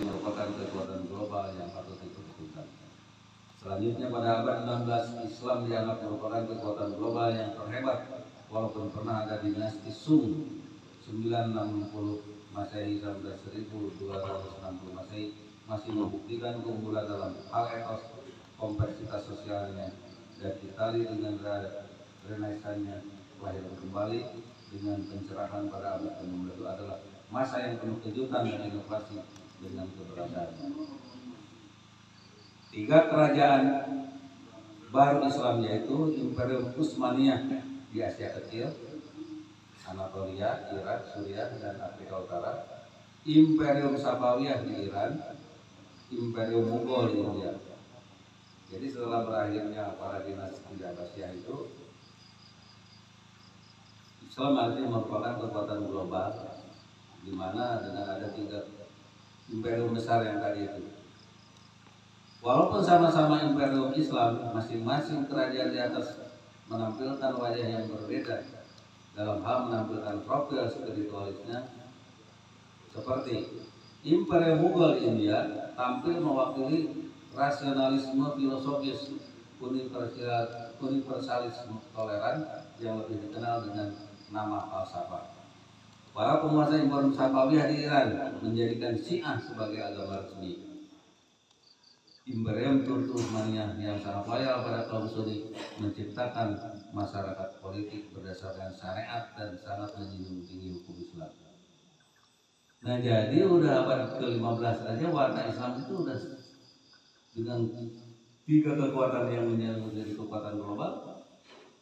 merupakan kekuatan global yang patut diperhitungkan. Selanjutnya pada abad 16 Islam dianggap merupakan kekuatan global yang terhebat walaupun pernah ada dinasti Sung 960 Masehi sampai 1260 Masehi masih membuktikan keunggulan dalam hal etos, kompleksitas sosialnya, dan Italia dengan renaissannya lahir kembali dengan pencerahan pada abad ke-16 itu adalah masa yang penuh kejutan dan inovasi dengan keberadaannya. 3 kerajaan baru Islam yaitu Imperium Utsmaniyah di Asia Kecil, Anatolia, Irak, Suriah, dan Afrika Utara, Imperium Safawiyah di Iran, Imperium Mughal di India. Jadi setelah berakhirnya para dinasti Abbasiyah itu, Islam artinya merupakan kekuatan global, di mana dengan ada 3 imperium besar yang tadi itu. Walaupun sama-sama imperium Islam, masing-masing kerajaan di atas menampilkan wajah yang berbeda dalam hal menampilkan profil spiritualisnya. Seperti Imperium Mughal India tampil mewakili rasionalisme filosofis universalisme toleran yang lebih dikenal dengan nama falsafah. Para penguasa Imperium Safawiyah di Iran menjadikan Syiah sebagai agama resmi. Imperium Utsmaniyah yang sangat loyal pada kaum Sunni menciptakan masyarakat politik berdasarkan syariat dan sangat menjunjung tinggi hukum Islam. Nah, jadi udah abad ke-15 aja warna Islam itu udah dengan 3 kekuatan yang menjadi kekuatan global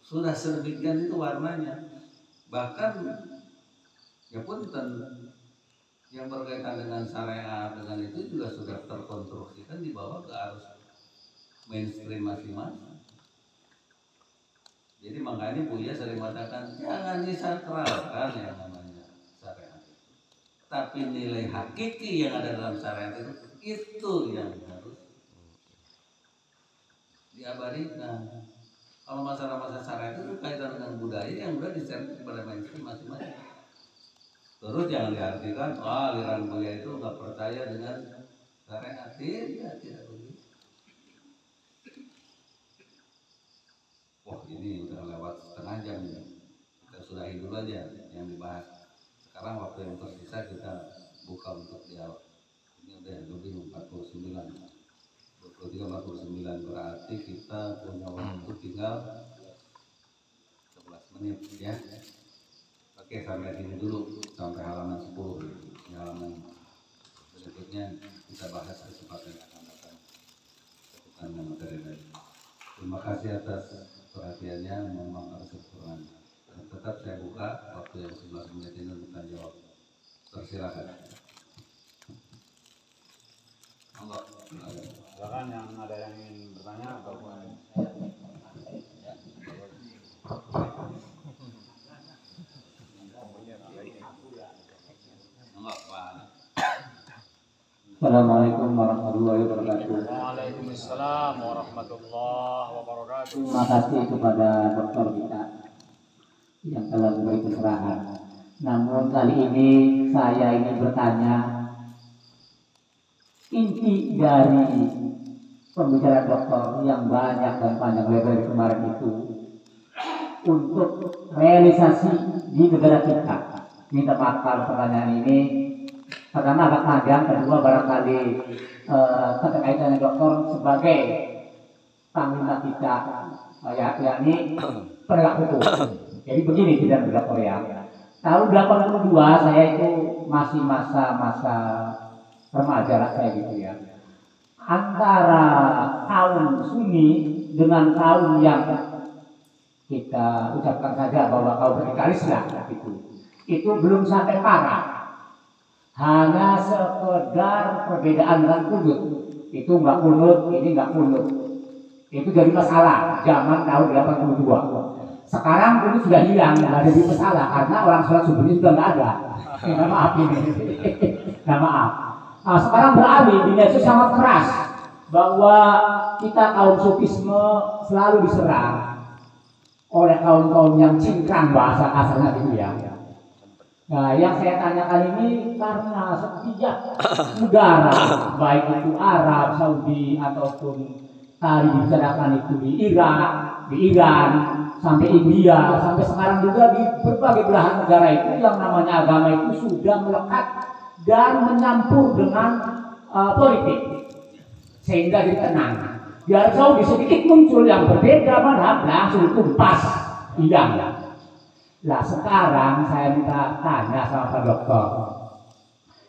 sudah sedemikian itu warnanya. Bahkan ya pun yang berkaitan dengan syariat dengan itu juga sudah terkonstruksikan dibawa ke arus mainstream masing-masing. Jadi makanya Buya sering mengatakan jangan disakralkan yang namanya syariat, tapi nilai hakiki yang ada dalam syariat itu yang harus diabadikan. Kalau masalah syariat itu kaitan dengan budaya yang udah disertai kepada mainstream masing-masing. Terus jangan diartikan, aliran Buya itu nggak percaya dengan syariat. Tidak begitu. Wah, ini udah lewat setengah jam ini. Kita sudahi dulu aja yang dibahas. Sekarang waktu yang tersisa kita buka untuk dialog. Ini udah lebih 49. 23-49 berarti kita punya waktu tinggal 11 menit ya. Oke, sampai sini dulu, sampai halaman 10. Di halaman berikutnya kita bahas kesempatan yang akan datang dengan materi tadi. Terima kasih atas perhatiannya, mohon maaf atas kekurangan. Tetap saya buka waktu yang 11 menit ini untuk tanya jawab. Persilakan. Silakan yang ada yang ingin bertanya ataupun Assalamualaikum warahmatullahi wabarakatuh. Waalaikumsalam warahmatullahi wabarakatuh. Terima kasih kepada dokter kita yang telah memberi pencerahan. Namun kali ini saya ingin bertanya, inti dari pembicaraan dokter yang banyak dan panjang lebar kemarin itu untuk realisasi di negara kita. Minta maaf kalau pertanyaan ini pertama agak panjang, kedua barangkali terkait dengan dokter sebagai panglima kita, yakni penegak hukum. Jadi begini tidak dokter ya. Tahun 82 saya itu masih masa remaja lah saya gitu ya. Antara kaum Sunni dengan kaum yang kita ucapkan saja bahwa kaum radikalis lah gitu. Itu belum sampai parah. Hanya sekedar perbedaan dengan kunut. Itu nggak kunut, ini nggak kunut. Itu jadi masalah zaman tahun 82. Sekarang kunut sudah hilang, nggak ada di masalah karena orang sholat subuhnya sudah nggak ada. Nah, maaf ini, nah, maaf. Nah, sekarang beralih di medsos sangat keras bahwa kita kaum sufisme selalu diserang oleh kaum-kaum yang cingkrang bahasa kasarnya gitu ya. Nah, yang saya tanyakan ini karena setiap negara, baik itu Arab, Saudi, ataupun tadi dibicarakan itu di Irak, di Iran, sampai India, sampai sekarang juga di berbagai belahan negara itu yang namanya agama itu sudah melekat dan menyampur dengan politik, sehingga jadi tenang. Di Arab Saudi sedikit muncul yang berbeda madhab langsung tumpas hilang. Nah sekarang saya minta tanya sama Pak Dokter,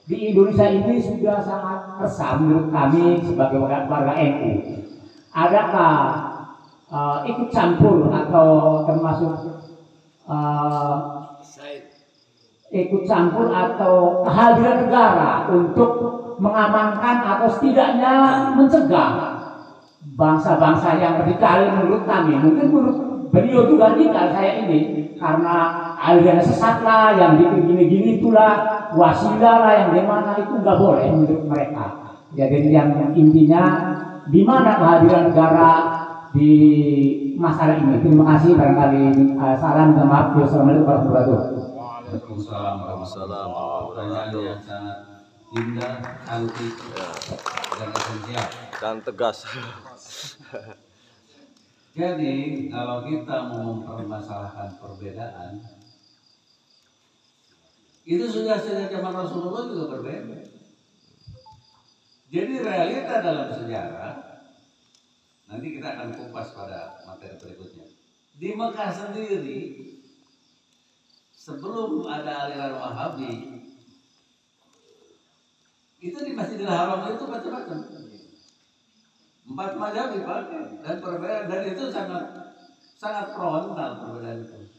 di Indonesia ini sudah sangat resah menurut kami sebagai warga NU. Adakah ikut campur atau termasuk ikut campur atau kehadiran negara untuk mengamankan atau setidaknya mencegah bangsa-bangsa yang radikal menurut kami, mungkin menurut beliau juga radikal saya ini, karena aliran sesat lah, yang gini-gini itulah, wasilah lah, yang dimana itu nggak boleh menurut mereka. Jadi yang intinya di mana kehadiran negara di masalah ini. Terima kasih, barangkali salam dan maaf. Wassalamualaikum warahmatullahi wabarakatuh. Waalaikumsalam warahmatullahi wabarakatuh. Pertanyaan yang sangat indah, cantik, dan esensial dan tegas. Jadi kalau kita mau mempermasalahkan perbedaan, itu sudah sejak zaman Rasulullah juga berbeda. Jadi realita dalam sejarah, nanti kita akan kupas pada materi berikutnya. Di Mekah sendiri, sebelum ada aliran Wahabi, itu di Masjidil Haram itu macam-macam. 4 mazhab dipakai dan perbedaan, dan itu sangat frontal perbedaan itu.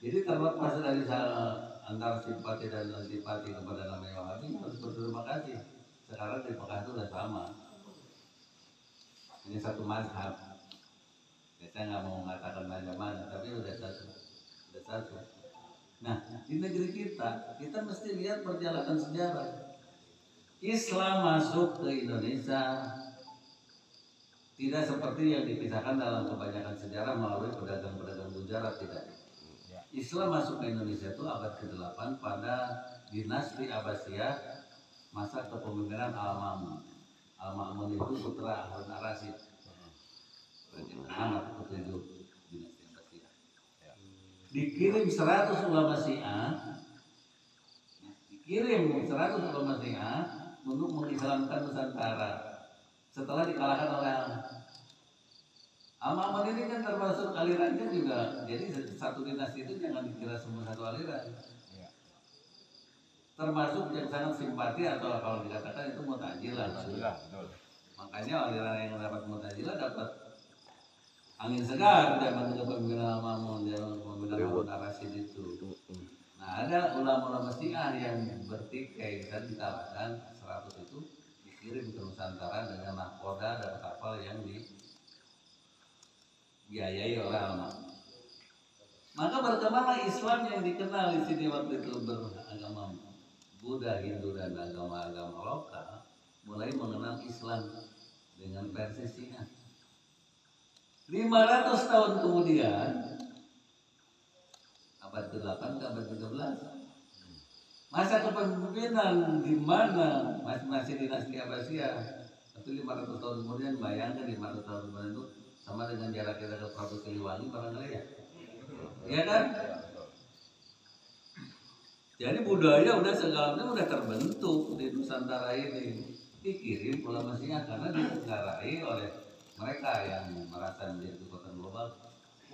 Jadi terlepas dari antara simpati dan antipati kepada namanya Wahabi, harus berterima kasih. Sekarang di Mekah itu sudah sama. Ini satu mazhab. Saya nggak mau mengatakan mazhab mana, tapi sudah satu. Nah, di negeri kita mesti lihat perjalanan sejarah. Islam masuk ke Indonesia tidak seperti yang dipisahkan dalam kebanyakan sejarah melalui pedagang-pedagang Gujarat, tidak. Islam masuk ke Indonesia itu abad ke-8 pada dinasti Abbasiyah masa kepemimpinan Al-Ma'mun. Al-Ma'mun itu putra Harun ar-Rasyid. Anak ke-7 dinasti Abbasiyah. Dikirim 100 ulama Syiah. Dikirim 100 ulama Syiah untuk mengislamkan Nusantara. Setelah dikalahkan oleh Al-Ma'mun ini kan termasuk alirannya juga. Jadi satu dinasti itu jangan dikira semua satu aliran. Termasuk yang sangat simpati atau kalau dikatakan itu Mu'tazilah. Makanya aliran yang dapat Mu'tazilah dapat angin segar zaman kepemimpinan Al-Ma'mun, zaman kepemimpinan Harun ar-Rasyid itu. Nah ada ulama-ulama Syiah yang bertikai dan dikalahkan 100 itu dikirim ke Nusantara dengan nahkoda dan kapal yang dibiayai oleh Al-Ma'mun. Maka berkembanglah Islam yang dikenal di sini waktu itu beragama Buddha, Hindu dan agama-agama lokal mulai mengenal Islam dengan versi Syiah. 500 tahun kemudian, abad ke-8 ke abad ke-11, masa kepemimpinan di mana masih dinasti Abbasiyah, tapi 500 tahun kemudian, bayangkan 500 tahun kemudian itu sama dengan jarak kita ke Prabu Siliwangi barangkali ya, ya kan? Jadi budaya udah segalanya udah terbentuk di Nusantara ini, dikirim ulama Syiah karena disegarai oleh mereka yang merasa menjadi kekuatan global.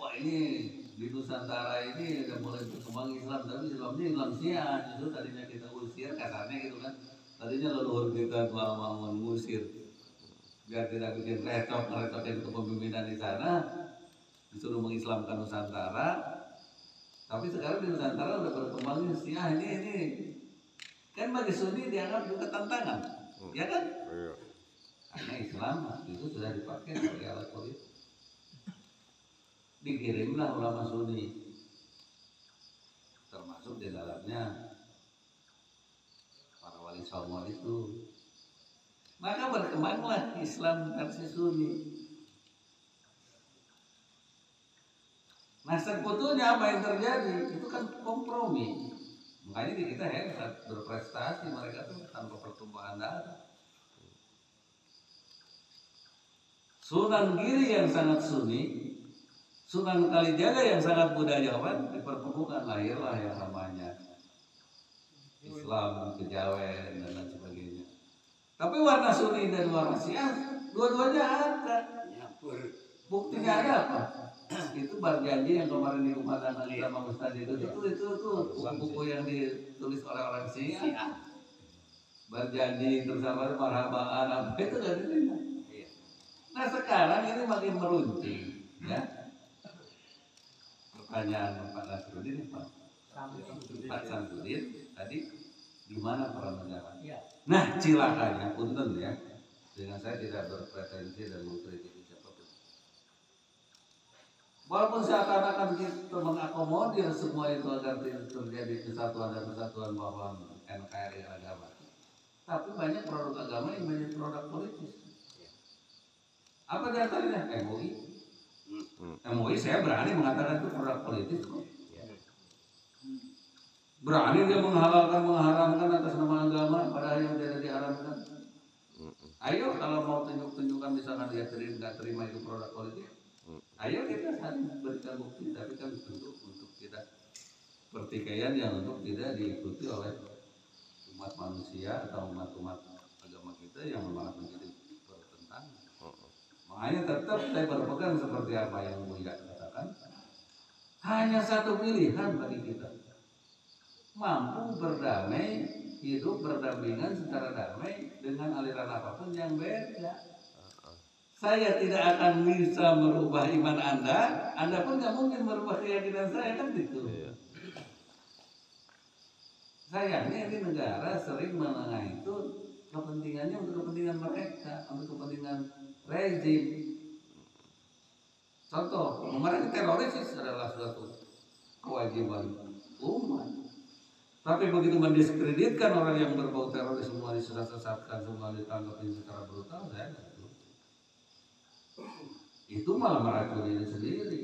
Wah ini di Nusantara ini udah mulai berkembang Islam, tapi Islamnya Islam Syiah. Justru tadinya kita usir, kasarnya gitu kan. Tadinya leluhur kita mau mengusir biar tidak bikin retokin kepemimpinan di sana, disuruh mengislamkan Nusantara. Tapi sekarang di Nusantara udah berkembang Syiah ini kan bagi Sunni dianggap juga tantangan, ya kan? Karena Islam itu sudah dipakai sebagai alat politik. Dikirimlah ulama Sunni, termasuk di dalamnya para wali songo itu. Maka berkembanglah Islam versi Sunni. Nah sebetulnya apa yang terjadi itu kan kompromi. Makanya di kita hebat berprestasi, mereka tuh tanpa pertumpahan darah. Sunan Giri yang sangat Sunni, Sunan Kalijaga yang sangat budayawan, dipertemukan lahirlah yang namanya Islam, kejawen dan lain sebagainya. Tapi warna Sunni dan warna Syiah dua-duanya ada. Buktinya ada apa? Itu berjanji yang kemarin dikumandangkan sama Ustaz itu buku-buku yang ditulis oleh orang Syiah. Berjanji bersama marhabaan apa itu kan itu. Nah sekarang ini makin meruncing, ya. Pertanyaan Pak Nasruddin, Pak Samsudin tadi di mana peran negara? Nah cilakanya punten ya, dengan saya tidak berpretensi dan mengkritik siapapun. Walaupun seakan-akan kita mengakomodir semua itu agar terjadi kesatuan dan kesatuan bahwa NKRI agama, tapi banyak produk agama yang menjadi produk politis. Apa di antaranya? MUI. MUI saya berani mengatakan itu produk politis kok. Berani dia mengharamkan atas nama agama padahal yang tidak diharamkan. Ayo kalau mau tunjuk-tunjukkan misalkan dia nggak terima itu produk politik, ayo kita saling berikan bukti, tapi kan tentu untuk tidak pertikaian yang untuk tidak diikuti oleh umat manusia atau umat-umat agama kita yang malah menjadi bertentangan. Makanya tetap saya berpegang seperti apa yang Buya katakan, hanya satu pilihan bagi kita, mampu berdamai, hidup berdampingan secara damai dengan aliran apapun yang beda. Saya tidak akan bisa merubah iman Anda pun nggak mungkin merubah keyakinan saya, kan gitu. Sayangnya ini negara sering menengah itu kepentingannya untuk kepentingan mereka, untuk kepentingan rezim. Contoh, memerangi teroris adalah suatu kewajiban umat. Tapi begitu mendiskreditkan orang yang berbau teroris, semua disesatkan, semua ditangkapin secara brutal, saya nggak tahu. Itu malah meracuni diri sendiri.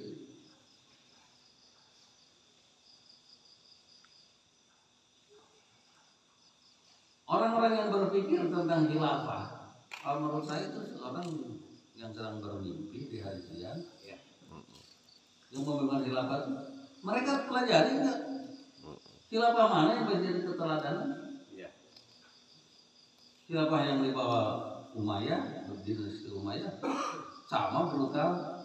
Orang-orang yang berpikir tentang khilafah, kalau menurut saya itu orang yang sedang bermimpi di hari siang, yang membangun khilafah itu, mereka pelajari nggak? Khilafah mana yang menjadi keteladanan? Khilafah yang di bawah Umayyah, dinasti Umayyah, sama brutal.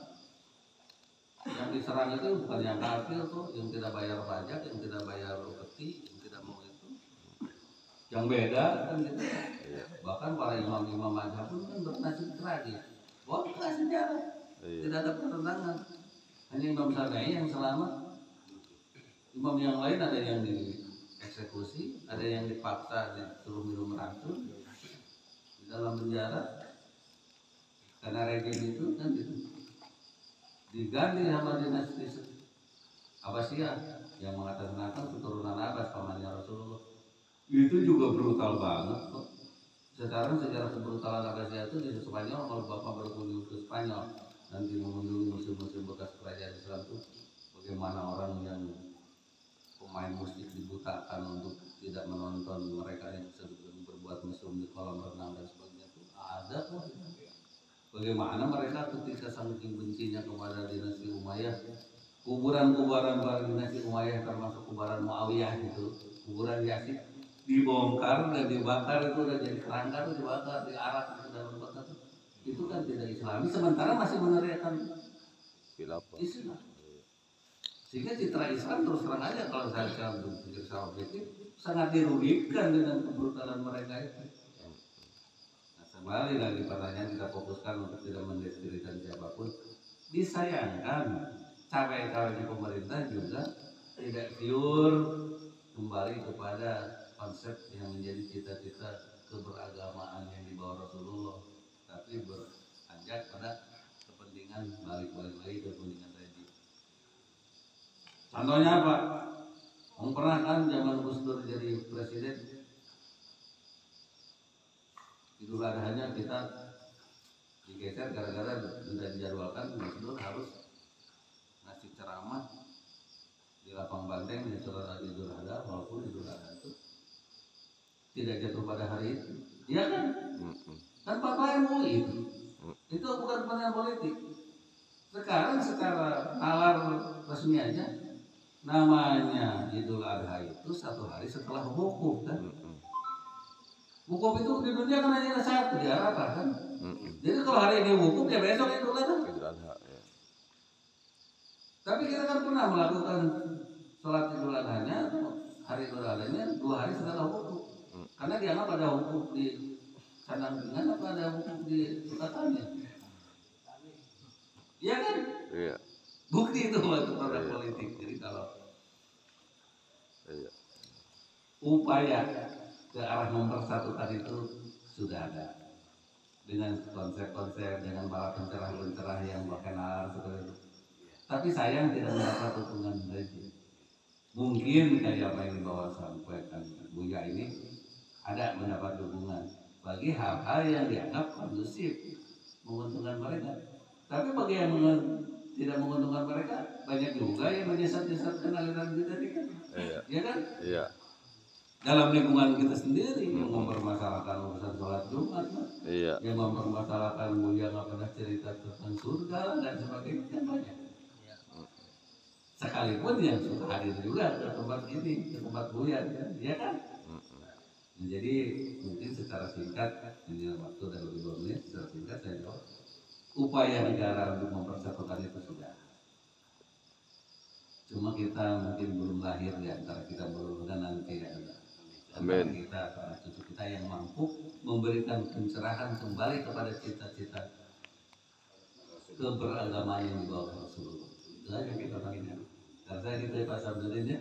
Yang diserang itu bukan yang kafir tuh, yang tidak bayar pajak, yang tidak bayar upeti, yang tidak mau itu. Yang beda kan gitu. Bahkan para imam-imam mazhab pun kan bernasib tragis. Bukan sejarah, tidak ada pertentangan. Hanya Imam Syafi'i yang selamat. Imam yang lain ada yang dieksekusi, ada yang dipaksa disuruh minum racun di dalam penjara. Karena rejim itu kan gitu. Diganti sama dinasti Abbasiyah yang mengatasnamakan keturunan Abbas pamannya Rasulullah. Itu juga brutal banget kok. Sekarang sejarah kebrutalan Abbasiyah itu di Spanyol, kalau Bapak berkunjung ke Spanyol nanti mengunjungi museum-museum bekas kerajaan Islam itu, bagaimana orang yang pemain musik dibutakan untuk tidak menonton mereka yang sedang berbuat mesum di kolam renang dan sebagainya itu ada kok. Bagaimana mereka ketika saking bencinya kepada dinasti Umayyah, kuburan-kuburan para dinasti Umayyah termasuk kuburan Muawiyah itu, kuburan Yazid dibongkar dan dibakar, itu udah jadi kerangka tuh dibakar, diarak ke dalam kota tuh. Itu kan tidak Islami, sementara masih meneriakan Islam. Sehingga citra Islam terus terang aja kalau saya berpikir secara objektif sangat dirugikan dengan kebrutalan mereka itu. Nah, kembali lagi pertanyaan kita fokuskan untuk tidak mendiskreditkan siapapun. Disayangkan cawe-cawe di pemerintah juga tidak pure kembali kepada konsep yang menjadi cita-cita keberagamaan yang dibawa Rasulullah, tapi beranjak pada kepentingan balik-balik lagi ke kepentingan rezim. Contohnya apa? Pernah kan zaman Gus Dur jadi presiden, Idul Adhanya kita digeser gara-gara sudah dijadwalkan Gus Dur harus ngasih ceramah di di lapang banteng di sholat Idul Adha, walaupun Idul Adha itu tidak jatuh pada hari itu, ya kan? Kan Bapak MUI itu bukan kepentingan politik. Sekarang secara nalar resmi aja namanya Idul Adha itu satu hari setelah wukuf kan. Wukuf itu di dunia kan hanya satu di Arafah kan. Jadi kalau hari ini wukuf ya besok Idul Adha. Ya. Tapi kita kan pernah melakukan sholat Idul Adha-nya, hari Idul Adha-nya 2 hari setelah wukuf. Karena dianggap ada wukuf di kandang dengan apa ada wukuf di Sukatanya. Iya kan? Iya. Bukti itu waktu produk politik. Jadi kalau upaya ke arah mempersatukan itu sudah ada dengan konsep-konsep, dengan para pencerah-pencerah yang berkenar seperti itu. Tapi sayang tidak mendapat dukungan dari mungkin kayak apa yang dibawa sampaikan Buya ini ada mendapat dukungan bagi hal-hal yang dianggap kondusif menguntungkan mereka. Tapi bagi yang tidak menguntungkan mereka banyak juga yang menyesat-nyesatkan aliran kita ini kan. Iya kan? Iya. Dalam lingkungan kita sendiri yang mempermasalahkan urusan sholat Jumat, yang mempermasalahkan Buya nggak pernah cerita tentang surga dan sebagainya kan banyak. Sekalipun yang suka hadir juga ke tempat ini, ke tempat Buya, ya kan? Jadi mungkin secara singkat, ini waktu dan lebih 2 menit, secara singkat saya jawab, upaya negara untuk mempersatukan itu sudah. Cuma kita mungkin belum lahir di antara kita belum dan nanti ada. Amin. Kita para cucu kita yang mampu memberikan pencerahan kembali kepada cita-cita keberagamaan yang dibawa Rasulullah. Itu aja kita pengen. Karena saya itu Pak Sabdudin ya.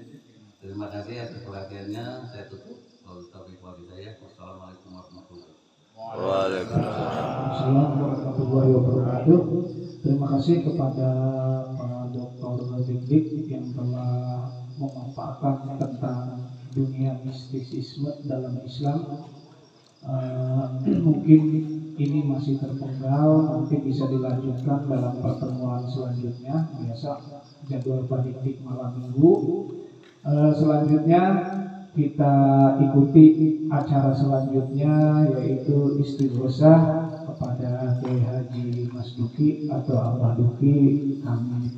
Terima kasih atas perhatiannya. Saya tutup. Wassalamualaikum warahmatullahi wabarakatuh. Waalaikumsalam warahmatullahi wabarakatuh. Terima kasih kepada Pak Dr. Dik yang telah memaparkan tentang dunia mistisisme dalam Islam. Mungkin ini masih terpenggal, nanti bisa dilanjutkan dalam pertemuan selanjutnya. Biasa jadwal Pak Dik malam minggu. Selanjutnya kita ikuti acara selanjutnya yaitu istighosah kepada Kiai Haji Mas Duki atau Abah Duki. Kami